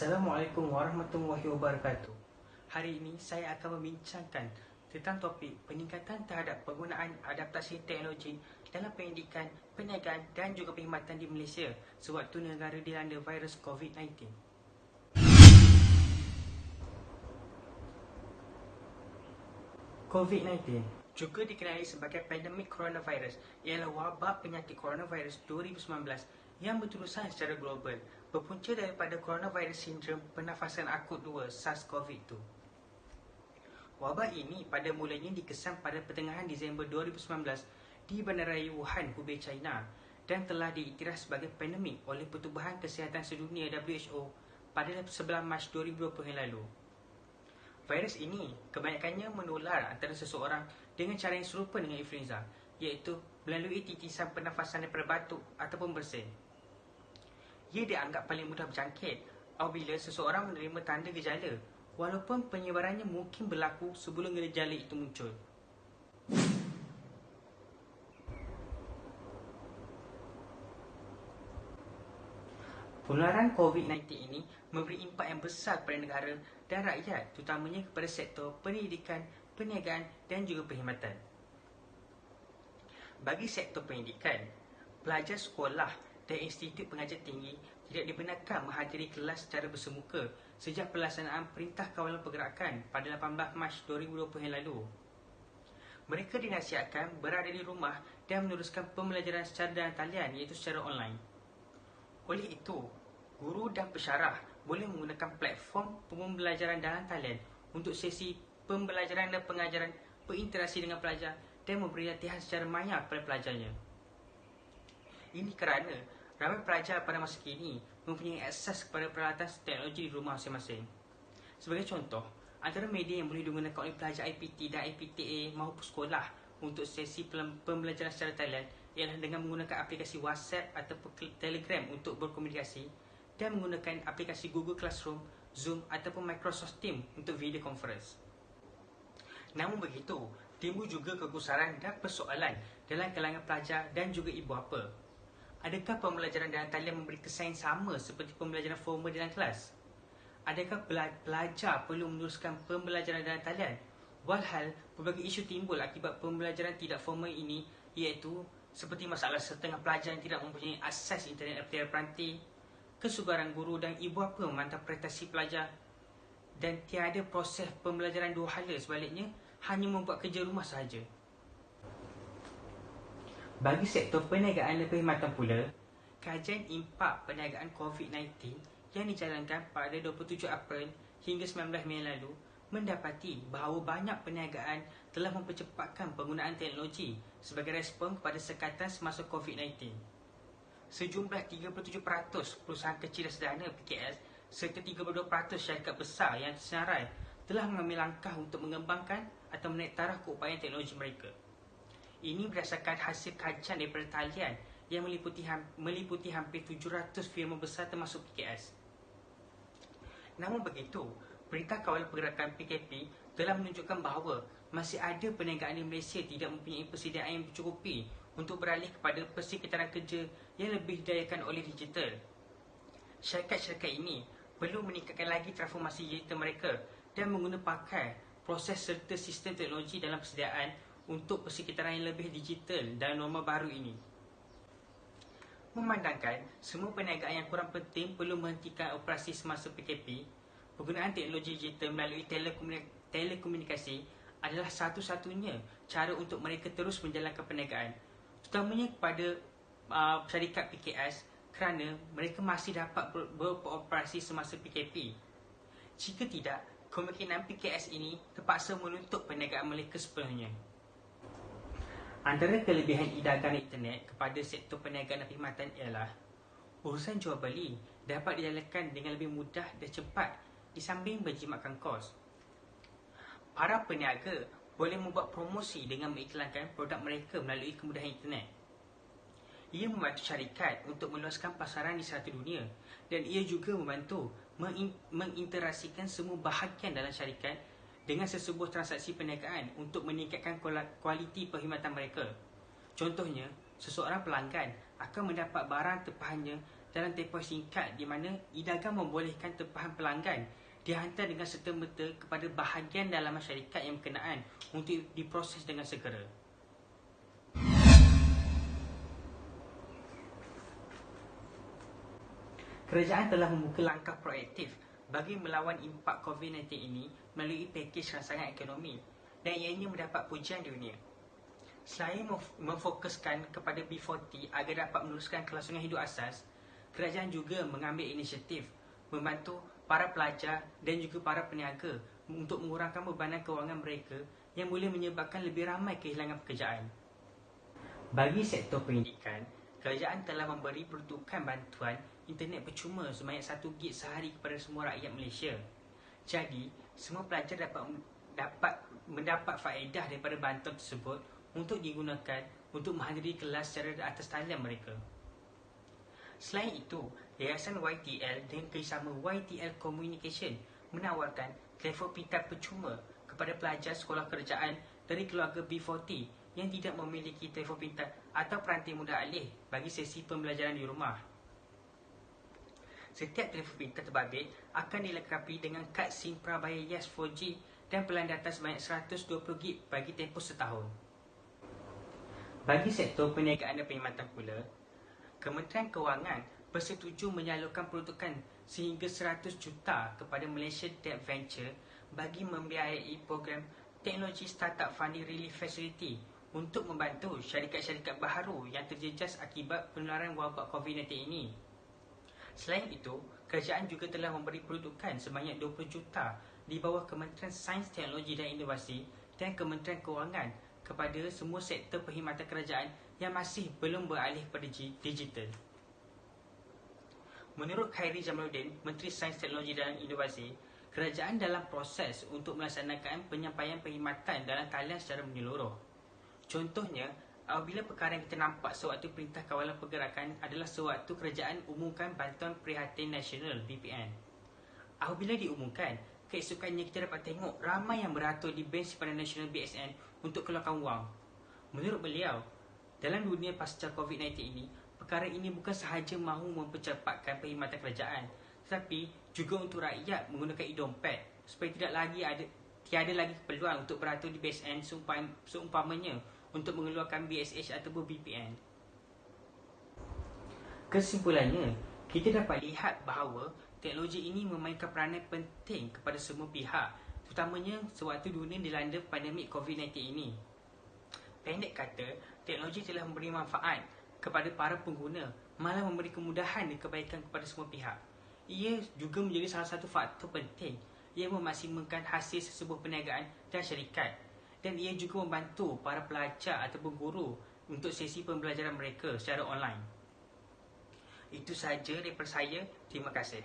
Assalamualaikum warahmatullahi wabarakatuh. Hari ini saya akan membincangkan tentang topik peningkatan terhadap penggunaan adaptasi teknologi dalam pendidikan, perniagaan dan juga perkhidmatan di Malaysia sewaktu negara dilanda virus COVID-19. COVID-19 juga dikenali sebagai pandemik coronavirus ialah wabak penyakit coronavirus 2019 yang berterusan secara global, berpunca daripada coronavirus sindrom pernafasan akut 2 SARS-CoV-2. Wabak ini pada mulanya dikesan pada pertengahan Disember 2019 di Bandaraya Wuhan, Hubei, China dan telah diiktiraf sebagai pandemik oleh Pertubuhan Kesihatan Sedunia WHO pada 11 Mac 2020 yang lalu. Virus ini kebanyakannya menular antara seseorang dengan cara yang serupa dengan influenza, iaitu melalui titisan pernafasan daripada batuk ataupun bersin. Ia dianggap paling mudah berjangkit apabila seseorang menerima tanda gejala, walaupun penyebarannya mungkin berlaku sebelum gejala itu muncul. Penularan COVID-19 ini memberi impak yang besar kepada negara dan rakyat, terutamanya kepada sektor pendidikan, perniagaan dan juga perkhidmatan. Bagi sektor pendidikan, pelajar sekolah dan institut pengajian tinggi tidak dibenarkan menghadiri kelas secara bersemuka sejak pelaksanaan Perintah Kawalan Pergerakan pada 18 Mac 2020 yang lalu. Mereka dinasihatkan berada di rumah dan meneruskan pembelajaran secara dalam talian, iaitu secara online. Oleh itu, guru dan pensyarah boleh menggunakan platform pembelajaran dalam talian untuk sesi pembelajaran dan pengajaran, berinteraksi dengan pelajar dan memberi latihan secara maya kepada pelajarnya. Ini kerana ramai pelajar pada masa kini mempunyai akses kepada peralatan teknologi di rumah masing-masing. Sebagai contoh, antara media yang boleh digunakan oleh pelajar IPT dan IPTA maupun sekolah untuk sesi pembelajaran secara talian ialah dengan menggunakan aplikasi WhatsApp ataupun Telegram untuk berkomunikasi dan menggunakan aplikasi Google Classroom, Zoom ataupun Microsoft Teams untuk video conference. Namun begitu, timbul juga kegusaran dan persoalan dalam kalangan pelajar dan juga ibu bapa. Adakah pembelajaran dalam talian memberi kesan yang sama seperti pembelajaran formal dalam kelas? Adakah pelajar perlu meneruskan pembelajaran dalam talian? Walhal, berbagai isu timbul akibat pembelajaran tidak formal ini, iaitu seperti masalah setengah pelajar yang tidak mempunyai akses internet tiada peranti, kesukaran guru dan ibu bapa memantau prestasi pelajar, dan tiada proses pembelajaran dua hala, sebaliknya hanya membuat kerja rumah sahaja. Bagi sektor perniagaan dan perkhidmatan pula, kajian impak perniagaan COVID-19 yang dijalankan pada 27 April hingga 19 Mei lalu mendapati bahawa banyak perniagaan telah mempercepatkan penggunaan teknologi sebagai respon kepada sekatan semasa COVID-19. Sejumlah 37% perusahaan kecil dan sederhana PKS serta 32% syarikat besar yang tersenarai telah mengambil langkah untuk mengembangkan atau menaik taraf keupayaan teknologi mereka. Ini berdasarkan hasil kajian daripada talian yang meliputi hampir 700 firma besar termasuk PKS. Namun begitu, Perintah Kawalan Pergerakan PKP telah menunjukkan bahawa masih ada perniagaan di Malaysia tidak mempunyai persediaan yang mencukupi untuk beralih kepada persekitaran kerja yang lebih didayakan oleh digital. Syarikat-syarikat ini perlu meningkatkan lagi transformasi digital mereka dan mengguna pakai proses serta sistem teknologi dalam persediaan untuk persekitaran yang lebih digital dan norma baru ini. Memandangkan semua perniagaan yang kurang penting perlu menghentikan operasi semasa PKP, penggunaan teknologi digital melalui telekomunikasi adalah satu-satunya cara untuk mereka terus menjalankan perniagaan, terutamanya kepada syarikat PKS kerana mereka masih dapat beroperasi semasa PKP. Jika tidak, kemungkinan PKS ini terpaksa menutup perniagaan mereka sepenuhnya. Antara kelebihan e-dagang internet kepada sektor perniagaan dan perkhidmatan ialah urusan jual beli dapat dijalankan dengan lebih mudah dan cepat di samping berjimatkan kos. Para peniaga boleh membuat promosi dengan mengiklankan produk mereka melalui kemudahan internet. Ia membantu syarikat untuk meluaskan pasaran di serata dunia dan ia juga membantu menginteraksikan semua bahagian dalam syarikat dengan sesebuah transaksi perniagaan untuk meningkatkan kualiti perkhidmatan mereka. Contohnya, seseorang pelanggan akan mendapat barang tempahannya dalam tempoh singkat, di mana e-dagang membolehkan tempahan pelanggan dihantar dengan serta-merta kepada bahagian dalam masyarakat yang berkenaan untuk diproses dengan segera. Kerajaan telah membuka langkah proaktif bagi melawan impak COVID-19 ini melalui pakej rangsangan ekonomi, dan ianya mendapat pujian dunia. Selain memfokuskan kepada B40 agar dapat meneruskan kelangsungan hidup asas, kerajaan juga mengambil inisiatif membantu para pelajar dan juga para peniaga untuk mengurangkan bebanan kewangan mereka yang boleh menyebabkan lebih ramai kehilangan pekerjaan. Bagi sektor pendidikan, kerajaan telah memberi peruntukan bantuan internet percuma sebanyak 1 GB sehari kepada semua rakyat Malaysia. Jadi, semua pelajar dapat mendapat faedah daripada bantuan tersebut untuk digunakan untuk menghadiri kelas secara atas talian mereka. Selain itu, Yayasan YTL dengan kerjasama YTL Communication menawarkan telefon pintar percuma kepada pelajar sekolah kerajaan dari keluarga B40 yang tidak memiliki telefon pintar atau peranti mudah alih bagi sesi pembelajaran di rumah. Setiap telefon pintar terbabit akan dilengkapi dengan kad SIM Prabaya Yes 4G dan pelan data sebanyak 120 GB bagi tempoh setahun. Bagi sektor perniagaan dan perkhidmatan pula, Kementerian Kewangan bersetuju menyalurkan peruntukan sehingga 100 juta kepada Malaysia Debt Venture bagi membiayai program Teknologi Startup Funding Relief Facility untuk membantu syarikat-syarikat baharu yang terjejas akibat penularan wabak COVID-19 ini. Selain itu, kerajaan juga telah memberi peruntukan sebanyak 20 juta di bawah Kementerian Sains, Teknologi dan Inovasi dan Kementerian Kewangan kepada semua sektor perkhidmatan kerajaan yang masih belum beralih kepada digital. Menurut Khairi Jamaluddin, Menteri Sains, Teknologi dan Inovasi, kerajaan dalam proses untuk melaksanakan penyampaian perkhidmatan dalam talian secara menyeluruh. Contohnya, apabila perkara yang kita nampak sewaktu Perintah Kawalan Pergerakan adalah sewaktu kerajaan umumkan Bantuan Prihatin Nasional BPN. Apabila diumumkan, keesokannya kita dapat tengok ramai yang beratur di Bank Simpanan Nasional BSN untuk keluarkan wang. Menurut beliau, dalam dunia pasca COVID-19 ini, perkara ini bukan sahaja mahu mempercepatkan perkhidmatan kerajaan, tetapi juga untuk rakyat menggunakan e-dompet supaya tiada lagi keperluan untuk beratur di BSN seumpamanya untuk mengeluarkan BSH ataupun BPN. Kesimpulannya, kita dapat lihat bahawa teknologi ini memainkan peranan penting kepada semua pihak, terutamanya sewaktu dunia dilanda pandemik COVID-19 ini. Pendek kata, teknologi telah memberi manfaat kepada para pengguna, malah memberi kemudahan dan kebaikan kepada semua pihak. Ia juga menjadi salah satu faktor penting yang memaksimumkan hasil sesebuah perniagaan dan syarikat, dan ia juga membantu para pelajar ataupun guru untuk sesi pembelajaran mereka secara online. Itu sahaja daripada saya. Terima kasih.